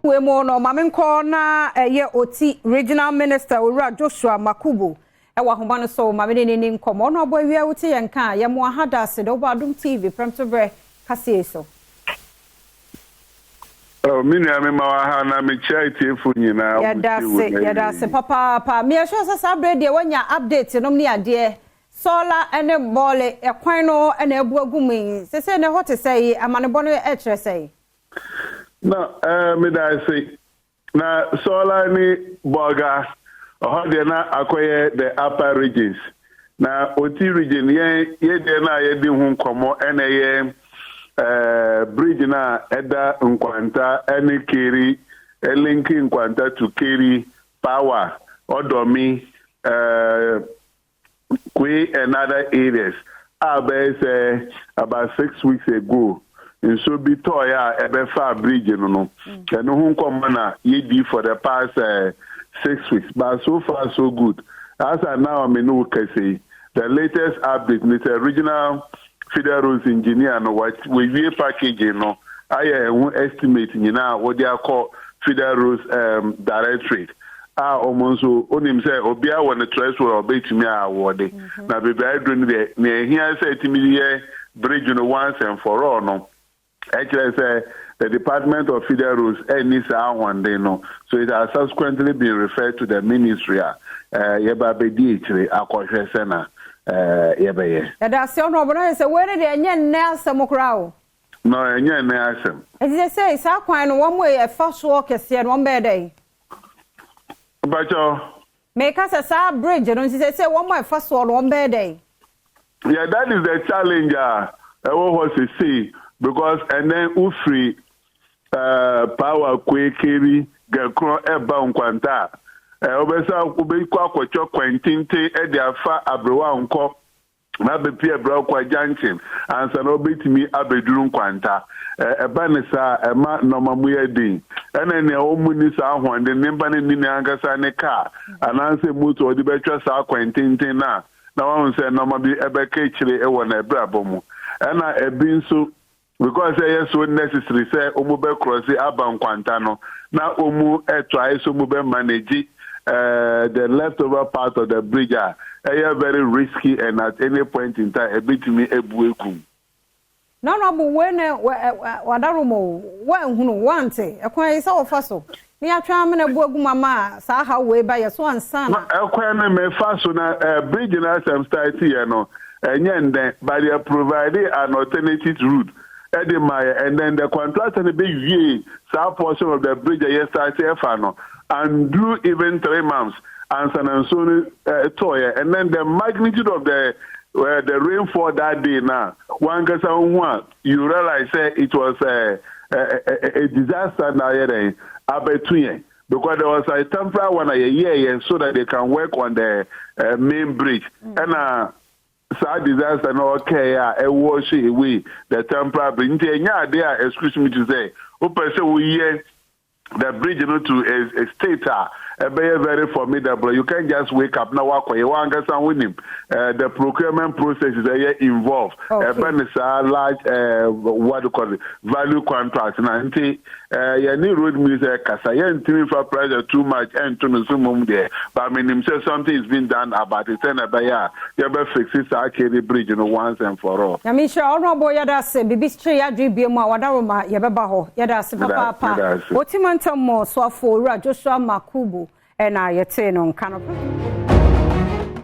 we mo no mame nko na ye oti regional minister Owura Joshua Makubu e wa homa no so mame ne ni nkomo no obo wi awuti ye nka ye mo ahada se do Adom TV Premtobre Kasee so mini ame ma wa ha na me charity fu nyina ya da se papa pa me sure say sabre de wanya update no ni ade solar ene bole e kwan no ene ebu agumi se ne hot say amanebo no e kire say na me da say na solar ni boga o de na akoye the upper regions na oti region ye de na ye di hu nkomo ene ye bridge na eda nkwanta ene kiri linki nkwanta to kiri power odomi another areas about 6 weeks ago and so be toya ebe far bridge no and who come na ye for the past 6 weeks but so far so good as I now am in Kasee the latest update is the regional federal roads engineer no what we package no I estimate now what they are called federal roads directorate almost onim say obia won the threshold obetimi award na be bedru ne na here say timi bridge no once and for all no actually say the Department of Federal Roads any sa one day no so it has subsequently been referred to the ministry yeba be di chire akohwe se na yeba ye da se ono obono say we de enye nne asem kra no enye nne asem e say sa kwan no wo mo e fa so kese no be dey Bacho. Make us a bridge, and say one more first one bad day. Yeah, that is the challenge. What was to see because and then Ufri power kwekeri gekro eba nkwanta. Obesa ubekwa kwacho kwentinte e de afa abrewa nko na be pie bra kwa junction and so no betimi abeduru nkwanta. Eba ne sa ema nomamu yedin ene ne omuni sa ahwande nimba ne ni angasa ne car ananse moto odi betwa sa kwentintin na won se noma bi ebe ka kire e wona ebrabom ena ebi nso because yes so necessary say omu be cross abankwanta no na omu try so mu be manage the leftover part of the bridge very risky and at any point in time ebitimi ebu ekum no but when wadarumo wan hunu wante ekwan isa ofaso ni atwa me na buagu mama sa ha we ba yeso ansa na ekwan na me faso na bridge na some start here no enye nden but they provide an alternative route and then the contractor be vie some portion of the bridge yesterday no and do even 3 months and so toy and then the magnitude of the rainfall that day now, you realize it was a disaster now because there was a temporary one a year so that they can work on the main bridge. And sad disaster no okay a wash away the temporary bridge. There, excuse me to say, the bridge to a state very formidable. You can't just wake up now. The procurement process is involved. Large what do you call it? Value contracts. You need road music. You for pressure too much and to there. But I mean, something is being done about it. You better fix it. Bridge, once and for all. I mean, sure, no boy, that's Bibi Street. I dream be more. Wadaroma, Yabaho. That's Papa. What you want more? So for Joshua Makubu. And I yet say no kind of